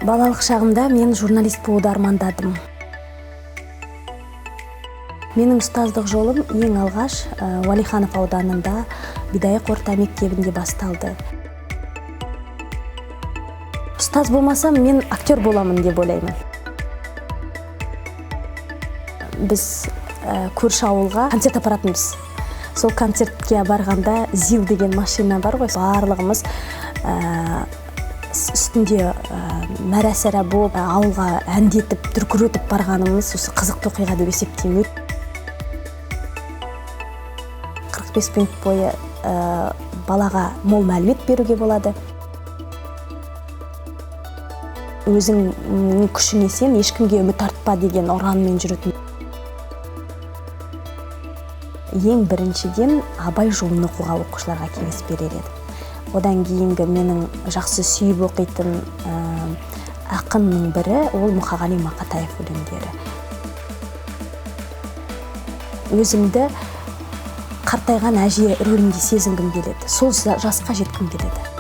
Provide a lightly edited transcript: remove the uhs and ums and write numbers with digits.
Балалық шағымда мен журналист болуды армандадым. Менің ұстаздық жолым ең алғаш Уәлиханов ауданында Бидайық орта мектебінде басталды. Ұстаз болмасам, мен актер боламын деп ойлаймын. Біз көрші ауылға концерт апаратынбыз. Сол концертке барғанда ЗИЛ деген машина бар ғой. Барлығымыз үстінде мәрәсәра болып, ауылға әндетіп, дүркіретіп барғанымыз осы қызықты оқиға деп есептеймін. 45 минут бойы балаға мол мәлімет беруге болады. Өзің күшіңе сен, ешкімге үміт артпа деген ұранмен жүретін. Ең біріншіден Абай жолын оқуға оқушыларға кеңес берер едім. Одан кейінгі менің жақсы сүйіп оқитын ақынның бірі ол Мұқағали Мақатаев өлеңдері. Өзімді қартайған әже рөлінде сезінгім келеді. Сол жасқа жеткім келеді.